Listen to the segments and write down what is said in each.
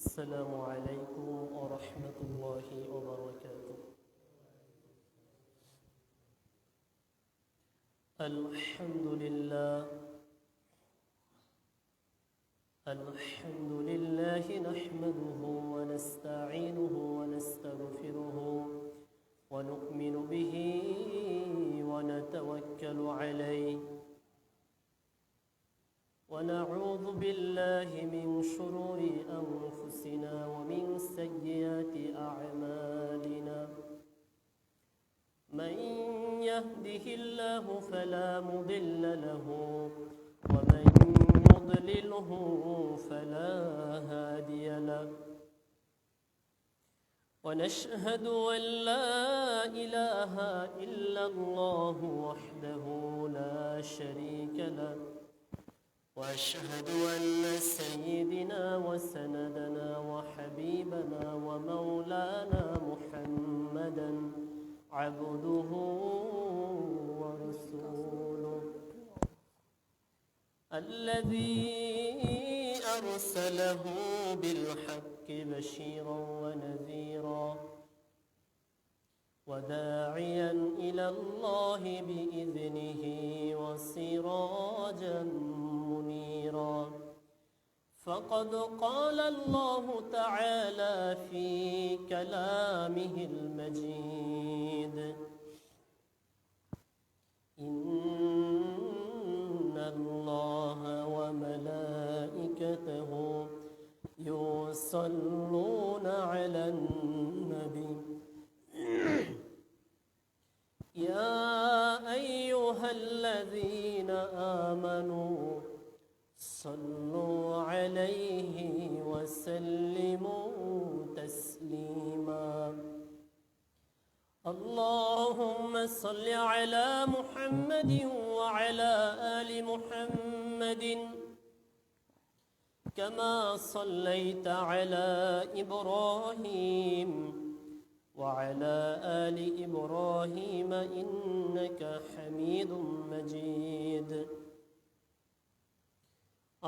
السلام عليكم ورحمة الله وبركاته. الحمد لله نحمده ونستعينه ونستغفره ونؤمن به ونتوكل عليه ونعوذ بالله من شرور أنفسنا ومن سيئات أعمالنا. من يهده الله فلا مضل له ومن يضلله فلا هادي له. ونشهد أن لا إله إلا الله وحده لا شريك له. وأشهد أن سيدنا وسندنا وحبيبنا ومولانا محمدا عبده ورسوله الذي أرسله بالحق بشيرا ونذيرا وداعيا إلى الله بإذنه وسراجا منيرا. فقد قال الله تعالى في كلامه المجيد: إن الله وملائكته يصلون على النبي يا أيها الذين آمنوا صلوا عليه وسلموا تسليما. اللهم صل على محمد وعلى آل محمد كما صليت على إبراهيم وعلى آل إبراهيم إنك حميد مجيد.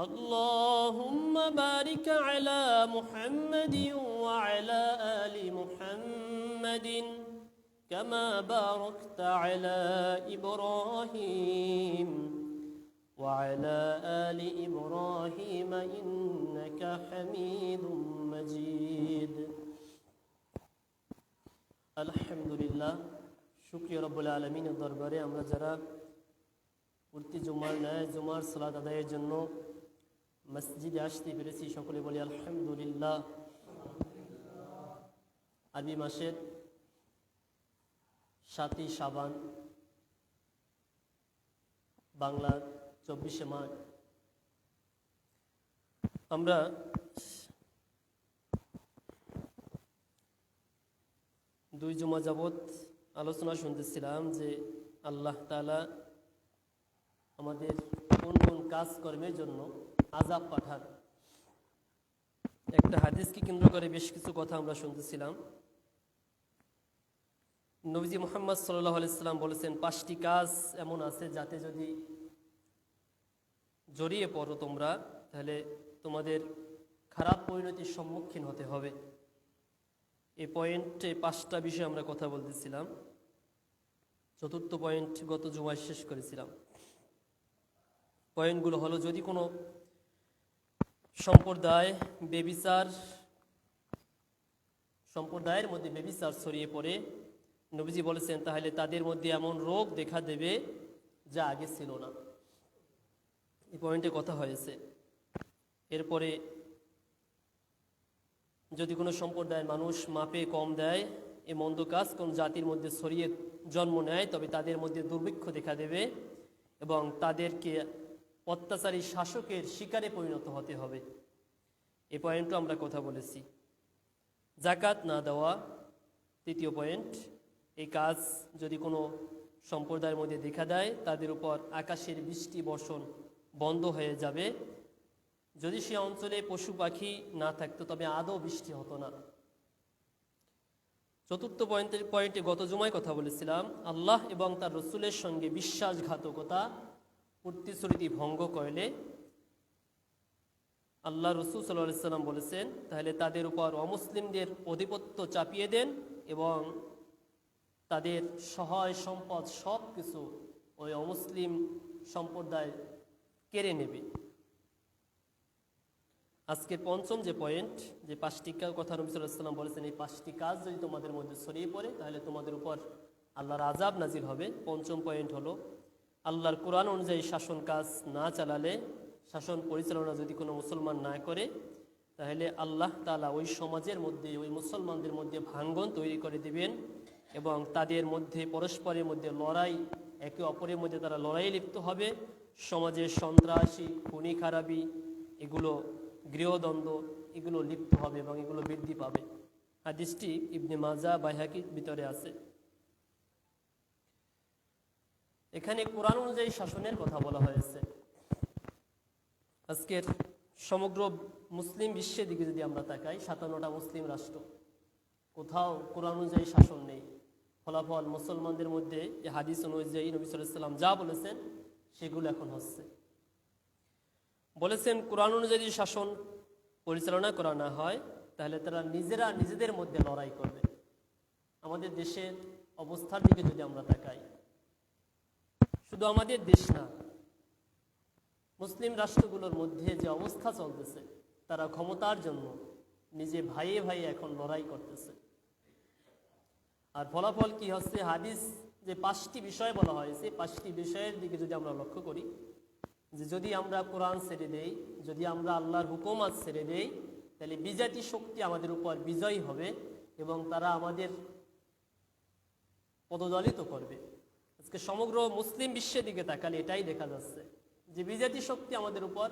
اللهم بارك على محمد وعلى آل محمد كما باركت على إبراهيم وعلى آل إبراهيم إنك حميد مجيد. আলহামদুলিল্লাহ, শুকরিয়া রব্বুল আলামিনের দরবারে আমরা যারা প্রতি জুমার ন্যায় জুমার সালাত আদায়ের জন্য মসজিদে আসতে পেরেছি সকলে বলি আলহামদুলিল্লাহ। আরবি মাসের 7ই শাবান, বাংলার 24শে মার্চ, আমরা দুই জুমা যাবৎ আলোচনা শুনতেছিলাম যে আল্লাহ তাআলা আমাদের কোন কোন কাজকর্মের জন্য আযাব পাঠান। একটা হাদিসকে কেন্দ্র করে বেশ কিছু কথা আমরা শুনতেছিলাম। নবীজি মুহাম্মদ সাল্লাল্লাহু আলাইহি সাল্লাম বলেছেন, 5টি কাজ এমন আছে যাতে যদি জড়িয়ে পড়ো তোমরা, তাহলে তোমাদের খারাপ পরিণতির সম্মুখীন হতে হবে। এই পয়েন্টে 5টা বিষয়ে আমরা কথা বলতেছিলাম। 4র্থ পয়েন্ট গত জুমায় শেষ করেছিলাম। পয়েন্টগুলো হলো, যদি কোনো সম্প্রদায়ের মধ্যে ব্যভিচার ছড়িয়ে পড়ে, নবীজি বলেছেন তাহলে তাদের মধ্যে এমন রোগ দেখা দেবে যা আগে ছিল না। এই পয়েন্টে কথা হয়েছে। এরপরে যদি কোনো সম্প্রদায়ের মানুষ মাপে কম দেয়, এই মন্দ কাজ কোন জাতির মধ্যে ছড়িয়ে জন্ম নেয়, তবে তাদের মধ্যে দুর্ভিক্ষ দেখা দেবে এবং তাদেরকে অত্যাচারী শাসকের শিকারে পরিণত হতে হবে। এই পয়েন্টও আমরা কথা বলেছি। যাকাত না দেওয়া 3য় পয়েন্ট। এই কাজ যদি কোনো সম্প্রদায়ের মধ্যে দেখা দেয়, তাদের উপর আকাশের বৃষ্টি বর্ষণ বন্ধ হয়ে যাবে। যদি সে অঞ্চলে পশু পাখি না থাকতো তবে আদৌ বৃষ্টি হতো না। 4র্থ পয়েন্টে গত জুমায় কথা বলেছিলাম, আল্লাহ এবং তার রসুলের সঙ্গে বিশ্বাসঘাতকতা প্রতিশ্রুতি ভঙ্গ করলে আল্লাহ রসুল সাল্লাল্লাহু আলাইহি সাল্লাম বলেছেন, তাহলে তাদের উপর অমুসলিমদের আধিপত্য চাপিয়ে দেন এবং তাদের সহায় সম্পদ সব কিছু ওই অমুসলিম সম্প্রদায় কেড়ে নেবে। আজকের পঞ্চম যে পয়েন্ট, যে 5টি কথা নবী সাল্লাল্লাহু আলাইহি সাল্লাম বলেছেন, এই 5টি কাজ যদি তোমাদের মধ্যে ছড়িয়ে পড়ে তাহলে তোমাদের উপর আল্লাহর আযাব নাজিল হবে। পঞ্চম পয়েন্ট হলো, আল্লাহর কোরআন অনুযায়ী শাসন কাজ না চালালে, শাসন পরিচালনা যদি কোনো মুসলমান না করে, তাহলে আল্লাহ তাআলা ওই সমাজের মধ্যে, ওই মুসলমানদের মধ্যে ভাঙ্গন তৈরি করে দিবেন এবং তাদের মধ্যে পরস্পরের মধ্যে লড়াই, একে অপরের মধ্যে তারা লড়াই লিপ্ত হবে। সমাজের সন্ত্রাসী, খুনি খারাপি, এগুলো গৃহদ্বন্দ্ব, এগুলো লিপ্ত হবে এবং এগুলো বৃদ্ধি পাবে। হাদিসটি ইবনে মাজাহ, বাইহাকির ভিতরে আছে। এখানে কোরআন অনুযায়ী শাসনের কথা বলা হয়েছে। আজকের সমগ্র মুসলিম বিশ্বের দিকে যদি আমরা তাকাই, 57টা মুসলিম রাষ্ট্র, কোথাও কোরআন অনুযায়ী শাসন নেই। ফলাফল মুসলমানদের মধ্যে এই হাদিস অনুযায়ী নবী সাল্লাল্লাহু আলাইহি সাল্লাম যা বলেছেন সেগুলো এখন হচ্ছে। বলেছেন, কোরআন অনুযায়ী শাসন পরিচালনা করা না হয় তাহলে তারা নিজেরা নিজেদের মধ্যে লড়াই করবে। আমাদের দেশের অবস্থার দিকে যদি আমরা তাকাই, শুধু আমাদের দেশ না, মুসলিম রাষ্ট্রগুলোর মধ্যে যে অবস্থা চলতেছে, তারা ক্ষমতার জন্য নিজে ভাইয়ে ভাইয়ে এখন লড়াই করতেছে। আর ফলাফল কি হচ্ছে? হাদিস যে 5টি বিষয় বলা হয়েছে, 5টি বিষয়ের দিকে যদি আমরা লক্ষ্য করি, যে যদি আমরা কোরআন ছেড়ে দেই, যদি আমরা আল্লাহর হুকুমাত ছেড়ে দেই, তাহলে বিজাতি শক্তি আমাদের উপর বিজয়ী হবে এবং তারা আমাদের পদদলিত করবে। আজকে সমগ্র মুসলিম বিশ্বের দিকে তাকালে এটাই দেখা যাচ্ছে যে বিজাতি শক্তি আমাদের উপর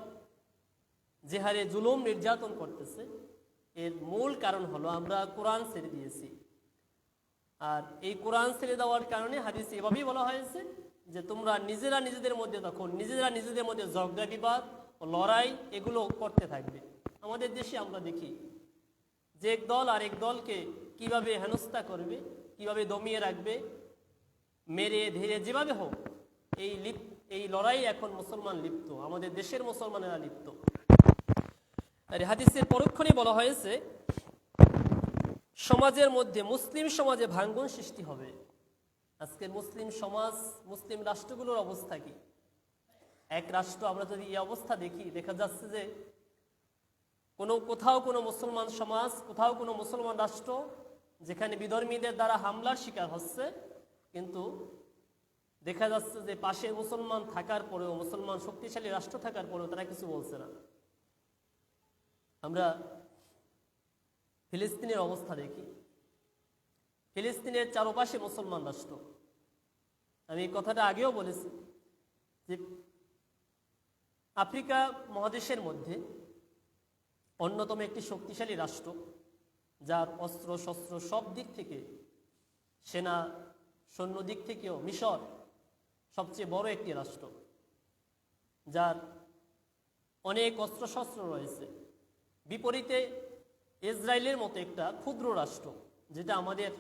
যে হারে জুলুম নির্যাতন করতেছে, এর মূল কারণ হলো আমরা কোরআন ছেড়ে দিয়েছি। আর এই কোরআন ছেড়ে দেওয়ার কারণে হাদিসে এভাবেই বলা হয়েছে যে তোমরা নিজেরা নিজেদের মধ্যে, তখন নিজেরা নিজেদের মধ্যে ঝগড়া বিবাদ ও লড়াই এগুলো করতে থাকবে। আমাদের দেশে আমরা দেখি যে এক দল আর এক দলকে কিভাবে হেনস্থা করবে, কিভাবে দমিয়ে রাখবে, মেরে ধীরে যেভাবে হোক, এই লড়াই এখন মুসলমান লিপ্ত, আমাদের দেশের মুসলমানেরা লিপ্ত। আর হাদিসের পরক্ষণে বলা হয়েছে সমাজের মধ্যে, মুসলিম সমাজে ভাঙ্গন সৃষ্টি হবে। আজকের মুসলিম সমাজ, মুসলিম রাষ্ট্রগুলোর অবস্থা কি? এক রাষ্ট্র আমরা যদি এই অবস্থা দেখি, দেখা যাচ্ছে যে কোথাও কোনো মুসলমান সমাজ, কোথাও কোনো মুসলমান রাষ্ট্র যেখানে বিধর্মীদের দ্বারা হামলার শিকার হচ্ছে, কিন্তু দেখা যাচ্ছে যে পাশে মুসলমান থাকার পরেও, মুসলমান শক্তিশালী রাষ্ট্র থাকার পরেও তারা কিছু বলছে না। আমরা ফিলিস্তিনের অবস্থা দেখি, ফিলিস্তিনের চারপাশে মুসলমান রাষ্ট্র। আমি এই কথাটা আগেও বলেছি যে আফ্রিকা মহাদেশের মধ্যে অন্যতম একটি শক্তিশালী রাষ্ট্র, যার অস্ত্র শস্ত্র সব দিক থেকে, সেনা সৈন্য দিক থেকেও মিশর সবচেয়ে বড় একটি রাষ্ট্র, যার অনেক অস্ত্রশস্ত্র রয়েছে। বিপরীতে ইসরায়েলের মতো একটা ক্ষুদ্র রাষ্ট্র, যেটা আমাদের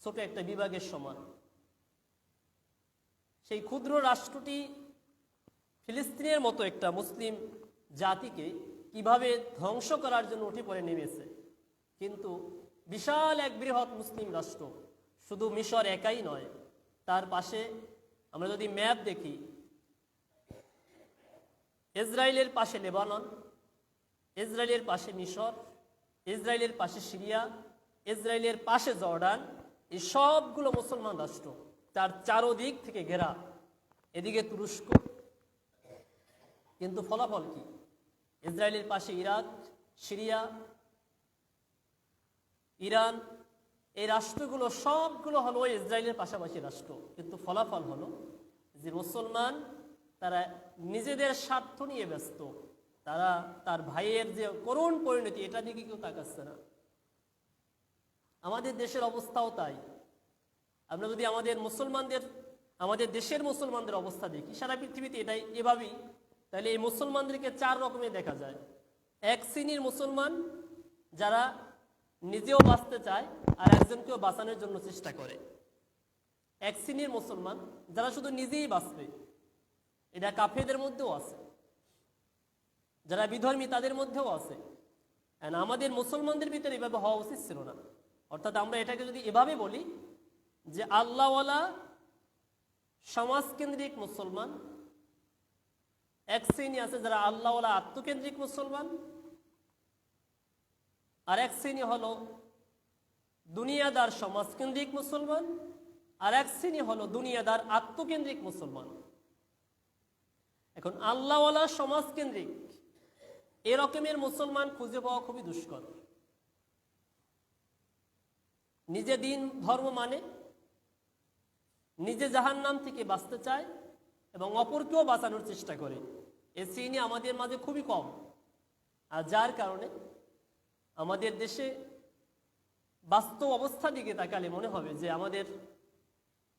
ছোট একটা বিভাগের সমান, সেই ক্ষুদ্র রাষ্ট্রটি ফিলিস্তিনের মতো একটা মুসলিম জাতিকে কিভাবে ধ্বংস করার জন্য উঠে পড়ে নেমেছে। কিন্তু বিশাল এক বৃহৎ মুসলিম রাষ্ট্র, শুধু মিশর একাই নয়, তার পাশে আমরা যদি ম্যাপ দেখি, ইসরায়েলের পাশে লেবানন, ইসরায়েলের পাশে মিশর, ইসরায়েলের পাশে সিরিয়া, ইসরায়েলের পাশে জর্ডান, এই সবগুলো মুসলমান রাষ্ট্র, তার চারদিক থেকে ঘেরা। এদিকে তুরস্ক, কিন্তু ফলাফল কি? ইসরায়েলের পাশে ইরাক, সিরিয়া, ইরান, এই রাষ্ট্রগুলো সবগুলো হলো ইসরায়েলের পাশাপাশি রাষ্ট্র। কিন্তু ফলাফল হলো যে মুসলমান তারা নিজেদের স্বার্থ নিয়ে ব্যস্ত, তারা তার ভাইয়ের যে করুণ পরিণতি, এটা দিকে কেউ তাকাচ্ছে না। আমাদের দেশের অবস্থাও তাই। আমরা যদি আমাদের দেশের মুসলমানদের অবস্থা দেখি, সারা পৃথিবীতে এটাই এভাবেই, তাহলে এই মুসলমানদেরকে 4 রকমে দেখা যায়। এক শ্রেণীর মুসলমান যারা নিজেও বাঁচতে চায় আর একজনকেও বাঁচানোর জন্য চেষ্টা করে। এক শ্রেণীর মুসলমান যারা শুধু নিজেই বাঁচবে, এটা কাফেরদের মধ্যেও আছে, যারা বিধর্মী তাদের মধ্যেও আছে। আমাদের মুসলমানদের ভিতরে এভাবে হওয়া উচিত ছিল না। অর্থাৎ আমরা এটাকে যদি এভাবে বলি যে আল্লাহওয়ালা সমাজকেন্দ্রিক মুসলমান, এক শ্রেণী আছে যারা আল্লাহওয়ালা আত্মকেন্দ্রিক মুসলমান, আর এক শ্রেণী হলো দুনিয়াদার সমাজকেন্দ্রিক মুসলমান, আর এক শ্রেণী হলো দুনিয়াদার আত্মকেন্দ্রিক মুসলমান। এখন আল্লাহওয়ালা সমাজকেন্দ্রিক এরকমের মুসলমান খুঁজে পাওয়া খুবই দুষ্কর। নিজে দিন ধর্ম মানে, নিজে জাহান্নাম থেকে বাঁচতে চায় এবং অপরকেও বাঁচানোর চেষ্টা করে, এ শ্রেণী আমাদের মাঝে খুবই কম। আর যার কারণে আমাদের দেশে বাস্তব অবস্থার দিকে তাকালে মনে হবে যে আমাদের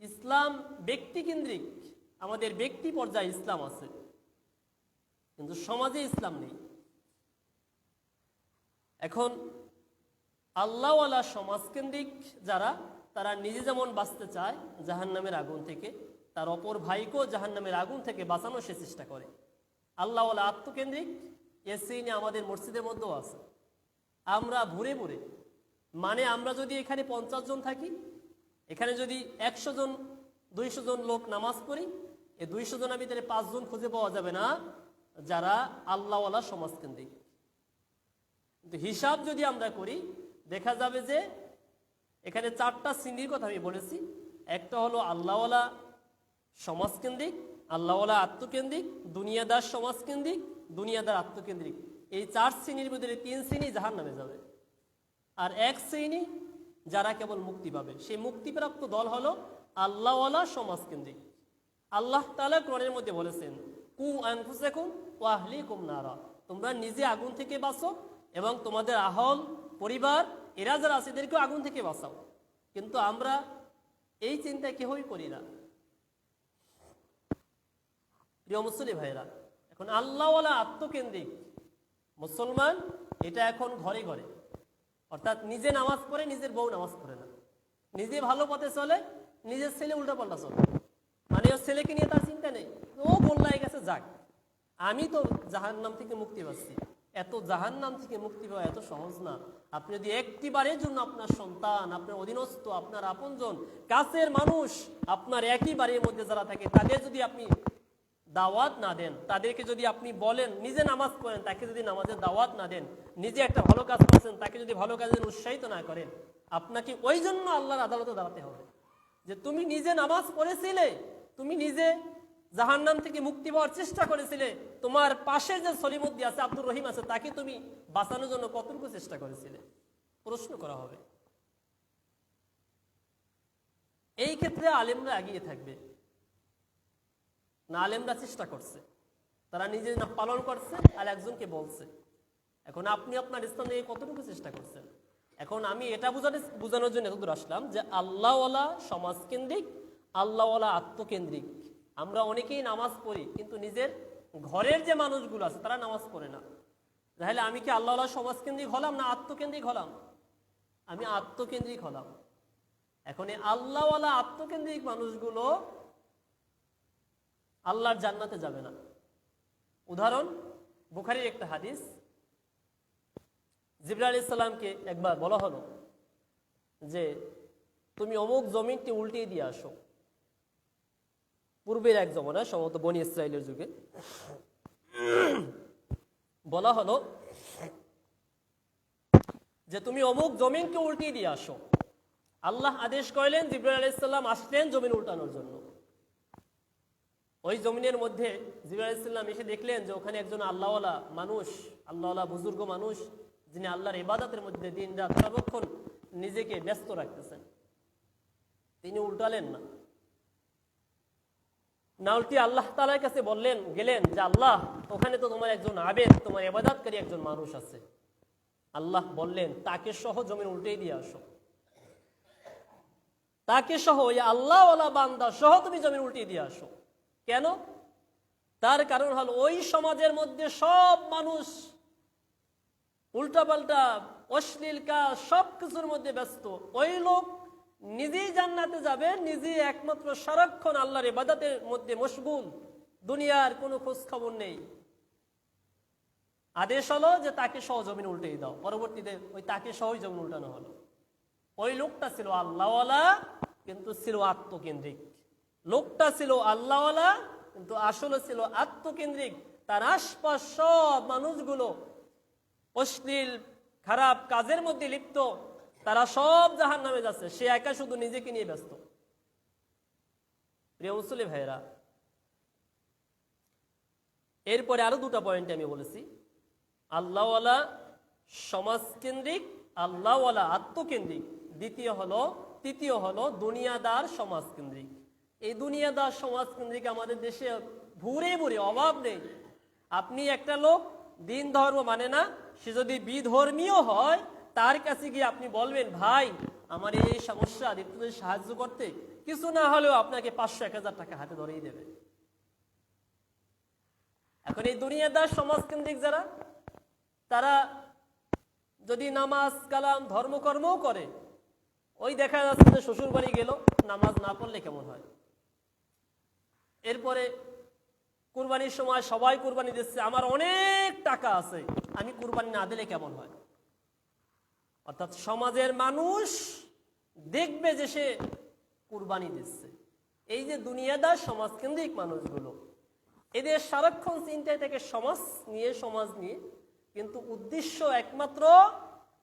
ইসলাম ব্যক্তিকেন্দ্রিক, আমাদের ব্যক্তি পর্যায়ে ইসলাম আছে, কিন্তু সমাজে ইসলাম নেই। এখন আল্লাহওয়ালা সমাজকেন্দ্রিক যারা, তারা নিজে যেমন বাঁচতে চায় জাহান্নামের আগুন থেকে, তার অপর ভাইকেও জাহান্নামের আগুন থেকে বাঁচানোর সে চেষ্টা করে। আল্লাহওয়ালা আত্মকেন্দ্রিক এ শ্রেণী আমাদের মসজিদের মধ্যেও আছে। আমরা ভুরে ভুরে, মানে আমরা যদি এখানে 50 জন থাকি, এখানে যদি 100 জন 200 জন লোক নামাজ পড়ি, এই 200 জনের ভিতরে 5 জন খুঁজে পাওয়া যাবে না যারা আল্লাহওয়ালা সমাজকেন্দ্রিক। কিন্তু হিসাব যদি আমরা করি দেখা যাবে যে এখানে 4টা শ্রেণীর কথা আমি বলেছি। একটা হলো আল্লাহওয়ালা সমাজকেন্দ্রিক, আল্লাহওয়ালা আত্মকেন্দ্রিক, দুনিয়াদার সমাজকেন্দ্রিক, দুনিয়াদার আত্মকেন্দ্রিক। এই 4 শ্রেণীর ভিতরে 3 শ্রেণী জাহান্নামে যাবে, আর এক শ্রেণী যারা কেবল মুক্তি পাবে। সেই মুক্তিপ্রাপ্ত দল হলো আল্লাহওয়ালা সমাজকেন্দ্রিক। আল্লাহ তাআলা কোরআনের মধ্যে বলেছেন, কু আনফুসাকুম ওয়া আহলিকুম নারা, তোমরা নিজে আগুন থেকে বাঁচো এবং তোমাদের আহল পরিবার এরা যারা আছে এদেরকেও আগুন থেকে বাঁচাও। কিন্তু আমরা এই চিন্তা কেউই করি না। প্রিয় মুসলিম ভাইরা, এখন আল্লাহওয়ালা আত্মকেন্দ্রিক মুসলমান এটা এখন ঘরে ঘরে, অর্থাৎ নিজে নামাজ পড়ে, নিজের বউ নামাজ পড়ে না, নিজে ভালো পথে চলে, নিজের ছেলে উল্টাপাল্টা চলে, মানে ওর ছেলেকে নিয়ে তার চিন্তা নেই, ও গোল্লায় গেছে, যাক আমি তো জাহান্নাম থেকে মুক্তি পাচ্ছি। এত জাহান্নাম থেকে মুক্তি পাওয়া এত সহজ না। আপনি যদি একটিবারের জন্য আপনার সন্তান, আপনার অধীনস্থ, আপনার আপনজন, কাছের মানুষ, আপনার একই বাড়ির মধ্যে যারা থাকে তাদের যদি আপনি দাওয়াত না দেন, তাদেরকে যদি আপনি বলেন নিজে নামাজ পড়েন, তাকে যদি নামাজের দাওয়াত না দেন, নিজে একটা ভালো কাজ করছেন তাকে যদি ভালো কাজের উৎসাহিত না করেন, আপনাকে ওই জন্য আল্লাহর আদালতে দাঁড়াতে হবে যে তুমি নিজে নামাজ পড়েছিলে, তুমি নিজে জাহান্নাম থেকে মুক্তি পাওয়ার চেষ্টা করেছিলে, তোমার পাশে যে সলিমুদ্দি আছে, আব্দুর রহিম আছে, তাকে তুমি বাঁচানোর জন্য কতটুকু চেষ্টা করেছিলে, প্রশ্ন করা হবে। এই ক্ষেত্রে আলেমরা এগিয়ে থাকবে না, আলেমরা চেষ্টা করছে, তারা নিজে না পালন করছে আর একজনকে বলছে। এখন আপনি আপনার ইসলাম নিয়ে কতটুকু চেষ্টা করছেন? এখন আমি এটা বোঝানোর জন্য এতদূর আসলাম যে আল্লাহওয়ালা সমাজকেন্দ্রিক, আল্লাহওয়ালা আত্মকেন্দ্রিক। আমরা অনেকেই নামাজ পড়ি কিন্তু নিজের ঘরের যে মানুষগুলো আছে তারা নামাজ পড়ে না। তাহলে আমি কি আল্লাহওয়ালা সমাজকেন্দ্রিক হলাম না আত্মকেন্দ্রিক হলাম? আমি আত্মকেন্দ্রিক হলাম। এখন এই আল্লাহওয়ালা আত্মকেন্দ্রিক মানুষগুলো আল্লাহর জান্নাতে যাবে না। উদাহরণ, বুখারীর একটা হাদিস, জিবরাইল আলাইহিস সালামকে একবার বলা হলো যে তুমি অমুক জমিনটি উল্টিয়ে দিয়ে আসো। পূর্বের এক জমানায়, সম্ভবত বনি ইসরাইলের যুগে বলা হলো যে তুমি অমুক জমিনকে উল্টিয়ে দিয়ে আসো। আল্লাহ আদেশ করলেন, জিবরাইল আলাইহিস সালাম আসলেন জমিন উল্টানোর জন্য। ওই জমিনের মধ্যে জিবরাইল আলাইহিস সালাম এসে দেখলেন যে ওখানে একজন আল্লাহওয়ালা মানুষ, আল্লাহওয়ালা বুজুর্গ মানুষ, যিনি আল্লাহর ইবাদতের মধ্যে দিন রাত সর্বক্ষণ নিজেকে ব্যস্ত রাখতেছেন। তিনি উল্টালেন না, না উল্টিয়ে আল্লাহ তাআলার কাছে গেলেন যে আল্লাহ, ওখানে তো তোমার একজন আবেদ, তোমার ইবাদতকারী একজন মানুষ আছে। আল্লাহ বললেন তাকে সহ জমিন উল্টে দিয়ে আসো। তাকে সহ, ওই আল্লাহওয়ালা বান্দা সহ তুমি জমিন উল্টে দিয়ে আসো। কেন? তার কারণ হলো ওই সমাজের মধ্যে সব মানুষ উল্টাপাল্টা অশ্লীল কাজ সব কিছুর মধ্যে ব্যস্ত। ওই লোক নিজেই জান্নাতে যাবে, নিজেই একমাত্র সারাক্ষণ আল্লাহর ইবাদতের মধ্যে মশগুল, দুনিয়ার কোনো খোঁজ খবর নেই। আদেশ হলো যে তাকে সহ জমিন উল্টেই দাও, পরবর্তীতে ওই তাকে সহই জমিন উল্টানো হলো। ওই লোকটা ছিল আল্লাহওয়ালা কিন্তু ছিল আত্মকেন্দ্রিক। লোকটা ছিল আল্লাহওয়ালা কিন্তু আসলে ছিল আত্মকেন্দ্রিক। তার আশপাশ সব মানুষগুলো অশ্লীল খারাপ কাজের মধ্যে লিপ্ত, তারা সব জাহান্নামে যাচ্ছে, সে একা শুধু নিজেকে নিয়ে ব্যস্ত। প্রিয় মুসলিম ভাইয়েরা, এরপরে আরো দুটা পয়েন্ট আমি বলেছি, আল্লাহওয়ালা সমাজকেন্দ্রিক, আল্লাহওয়ালা আত্মকেন্দ্রিক, তৃতীয় হলো দুনিয়াদার সমাজকেন্দ্রিক। এই দুনিয়াদার সমাজকেন্দ্রিক আমাদের দেশে ভুরে ভুরে অভাব নেই। আপনি একটা লোক দিন ধর্ম মানে না, সে যদি বিধর্মীয় হয়, তার কাছে গিয়ে আপনি বলবেন, ভাই আমার এই সমস্যা, একটু সাহায্য করতে, কিছু না হলেও আপনাকে 500-1000 টাকা হাতে ধরেই দেবে। এখন এই দুনিয়াদার সমাজকেন্দ্রিক যারা, তারা যদি নামাজ কালাম ধর্মকর্মও করে, ওই দেখা যাচ্ছে যে শ্বশুর বাড়ি গেল, নামাজ না পড়লে কেমন হয়। এরপরে কুরবানির সময় সবাই কুরবানি দিচ্ছে, আমার অনেক টাকা আছে, আমি কুরবানি না দিলে কেমন হয়। অর্থাৎ সমাজের মানুষ দেখবে যে সে কুরবানি দিচ্ছে। এই যে দুনিয়াদার সমাজকেন্দ্রিক মানুষগুলো, এদের সারাক্ষণ চিন্তায় থেকে সমাজ নিয়ে, কিন্তু উদ্দেশ্য একমাত্র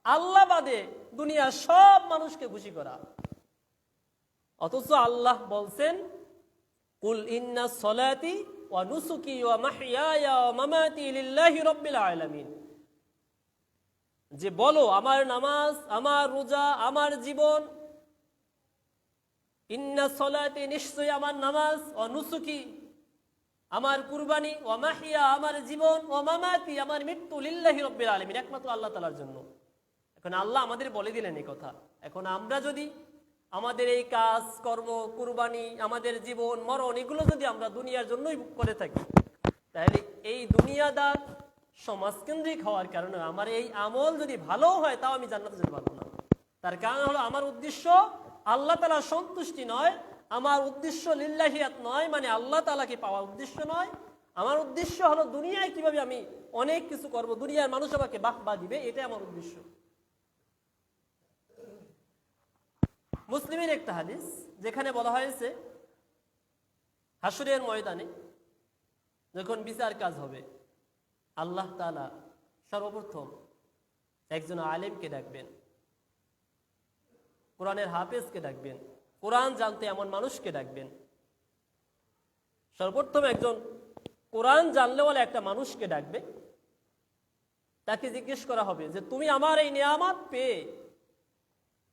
আল্লাহ বাদে দুনিয়ার সব মানুষকে খুশি করা। অথচ আল্লাহ বলছেন, কুল ইন্না সলাতি ওয়া নুসুকি ওয়া মাহইয়ায়া ওয়া মামাতি লিল্লাহি রাব্বিল আলামিন, যে বলো আমার নামাজ, আমার রোজা, আমার জীবন, ইন্না সলাতি নিশ্চয়ই আমার নামাজ, ওয়া নুসুকি আমার কুরবানি, ওয়া মাহইয়া আমার জীবন, ওয়া মামাতি আমার মৃত্যু, লিল্লাহি রাব্বিল আলামিন একমাত্র আল্লাহ তাআলার জন্য। এখন আল্লাহ আমাদের বলে দিলেন এই কথা। এখন আমরা যদি আমাদের এই কাজ কর্ম, কুরবানি, আমাদের জীবন মরণ, এগুলো যদি আমরা দুনিয়ার জন্যই করে থাকি, তাহলে এই দুনিয়াদার সমাজকেন্দ্রিক হওয়ার কারণে আমার এই আমল যদি ভালো হয়, তাও আমি জান্নাতে যেতে পারবো না। তার কারণ হলো আমার উদ্দেশ্য আল্লাহ তাআলার সন্তুষ্টি নয়, আমার উদ্দেশ্য লিল্লাহিয়াত নয়, মানে আল্লাহ তাআলাকে পাওয়ার উদ্দেশ্য নয়। আমার উদ্দেশ্য হলো দুনিয়ায় কিভাবে আমি অনেক কিছু করব, দুনিয়ার মানুষ আমাকে বাহবা দিবে, এটাই আমার উদ্দেশ্য। মুসলিমের একটা হাদিস, যেখানে বলা হয়েছে হাসরের ময়দানে যখন বিচার কাজ হবে, আল্লাহ তাআলা সর্বপ্রথম একজন আলেমকে ডাকবেন, কোরআনের হাফেজকে ডাকবেন, কোরআন জানতে এমন মানুষকে ডাকবেন। সর্বপ্রথম একজন কোরআন জানলেওয়ালা একটা মানুষকে ডাকবে। তাকে জিজ্ঞেস করা হবে যে তুমি আমার এই নিয়ামত পেয়ে,